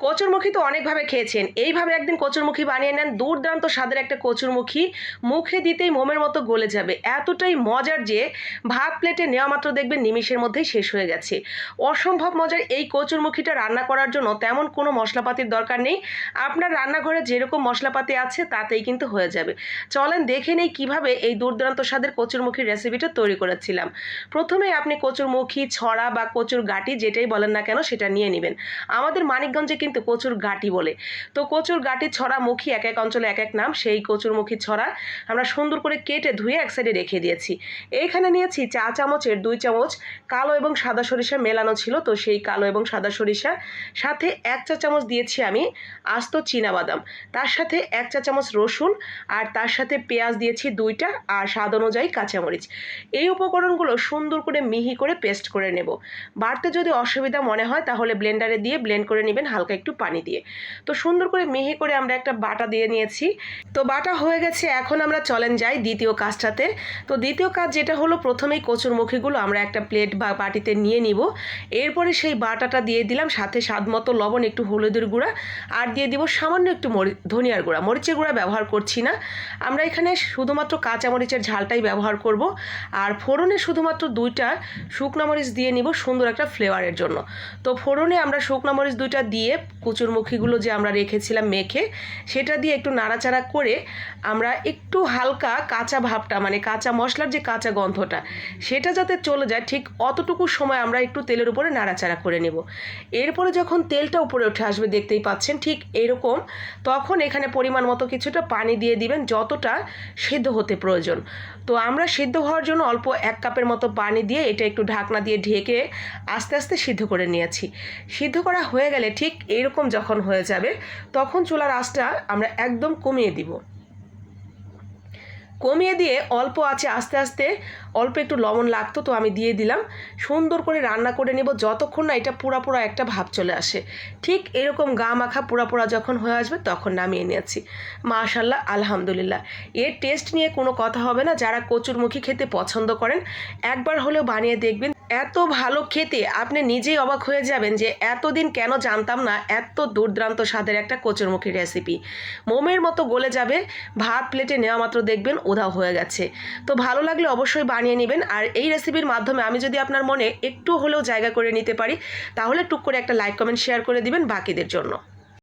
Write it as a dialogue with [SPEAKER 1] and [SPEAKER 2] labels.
[SPEAKER 1] কচুরমুখী তো অনেকভাবে খেয়েছেন, এইভাবে একদিন কচুরমুখী বানিয়ে নেন। দুর্দান্ত স্বাদের একটা কচুরমুখী, মুখে দিতেই মোমের মতো গলে যাবে, এতটাই মজার যে ভাত প্লেটে নেওয়া মাত্র দেখবেন নিমিষের মধ্যেই শেষ হয়ে গেছে। অসম্ভব মজার এই কচুরমুখীটা রান্না করার জন্য তেমন কোনো মশলাপাতির দরকার নেই। আপনার রান্নাঘরে যেরকম মশলাপাতি আছে তাতেই কিন্তু হয়ে যাবে। চলেন দেখে নেই কীভাবে এই দুর্দান্ত স্বাদের কচুরমুখীর রেসিপিটা তৈরি করেছিলাম। প্রথমে আপনি কচুরমুখী, ছড়া বা কচুর গাঁটি যেটাই বলেন না কেন সেটা নিয়ে নেবেন। আমাদের মানিকগঞ্জে কিন্তু কচুর গাঁটি বলে। তো কচুর গাঁটি, ছড়া, মুখী এক এক অঞ্চলে এক এক নাম। সেই কচুরমুখী ছড়া আমরা সুন্দর করে কেটে ধুয়ে এক সাইডে রেখে দিয়েছি। এইখানে নিয়েছি চা চামচের 2 চামচ কালো এবং সাদা সরিষা মেলানো ছিল, তো সেই কালো এবং সাদা সরিষা, সাথে 1 চা চামচ দিয়েছি আমি আস্ত চীনাবাদাম, তার সাথে 1 চা চামচ রসুন, আর তার সাথে পেঁয়াজ দিয়েছি 2টা, আর স্বাদ অনুযায়ী কাঁচামরিচ। এই উপকরণগুলো সুন্দর করে মিহি করে পেস্ট করে নেব। বাড়তে যদি অসুবিধা মনে হয় তাহলে ব্লেন্ডারে দিয়ে ব্লেন্ড করে নেবেন হালকা একটু পানি দিয়ে। তো সুন্দর করে মিহি করে আমরা একটা বাটা দিয়ে নিয়েছি। তো বাটা হয়ে গেছে, এখন আমরা চলেন যাই দ্বিতীয় কাজটাতে। তো দ্বিতীয় কাজ যেটা হলো, প্রথমেই কচুরমুখীগুলো আমরা একটা প্লেট বা বাটিতে নিয়ে নিব। এরপরে সেই বাটাটা দিয়ে দিলাম, সাথে স্বাদ মতো লবণ, একটু হলুদের গুঁড়া, আর দিয়ে দিব সামান্য একটু ধনিয়ার গুঁড়া। মরিচের গুঁড়া ব্যবহার করছি না, আমরা এখানে শুধুমাত্র কাঁচা মরিচের ঝালটাই ব্যবহার করব। আর ফোড়নে শুধুমাত্র 2টা শুকনো মরিচ দিয়ে নিব সুন্দর একটা ফ্লেভারের জন্য। তো ফোড়নে আমরা শুকনো মরিচ 2টা দিয়ে কচুরমুখীগুলো যে আমরা রেখেছিলাম মেখে, সেটা দিয়ে একটু নাড়াচাড়া করে আমরা একটু হালকা কাঁচা ভাবটা, মানে কাঁচা মশলার যে কাঁচা গন্ধটা, সেটা যাতে চলে যায় ঠিক অতটুকু সময় আমরা একটু তেলের উপরে নাড়াচাড়া করে নেব। এরপরে যখন তেলটা উপরে উঠে আসবে, দেখতেই পাচ্ছেন ঠিক এরকম, তখন এখানে পরিমাণ মতো কিছুটা পানি দিয়ে দিবেন, যতটা সিদ্ধ হতে প্রয়োজন। তো আমরা সিদ্ধ হওয়ার জন্য অল্প 1 কাপের মতো পানি দিয়ে এটা একটু ঢাকনা দিয়ে ঢেকে আস্তে আস্তে সিদ্ধ করে নিয়েছি। সিদ্ধ করা হয়ে গেলে ঠিক এরকম যখন হয়ে যাবে, তখন চুলার আঁচটা আমরা একদম কমিয়ে দিব। কমিয়ে দিয়ে অল্প আছে আস্তে আস্তে অল্প একটু লবণ লাগতো, তো আমি দিয়ে দিলাম। সুন্দর করে রান্না করে নেব যতক্ষণ না এটা পুরা পুরা একটা ভাব চলে আসে। ঠিক এরকম গা মাখা পুরা পুরা যখন হয়ে আসবে তখন নামিয়ে নিয়েছি। মাশাআল্লাহ, আলহামদুলিল্লাহ, এর টেস্ট নিয়ে কোনো কথা হবে না। যারা কচুরমুখী খেতে পছন্দ করেন একবার হলেও বানিয়ে দেখবেন, এত ভালো খেতে আপনি নিজেই অবাক হয়ে যাবেন যে এতদিন কেন জানতাম না এত দুর্দান্ত স্বাদের একটা কচুরমুখী রেসিপি। মোমের মতো গলে যাবে, ভাত প্লেটে নেওয়া মাত্র দেখবেন উধাও হয়ে গেছে। তো ভালো লাগলে অবশ্যই বানিয়ে নেবেন। আর এই রেসিপির মাধ্যমে আমি যদি আপনার মনে একটু হলেও জায়গা করে নিতে পারি, তাহলে টুক করে একটা লাইক, কমেন্ট, শেয়ার করে দিবেন বাকিদের জন্য।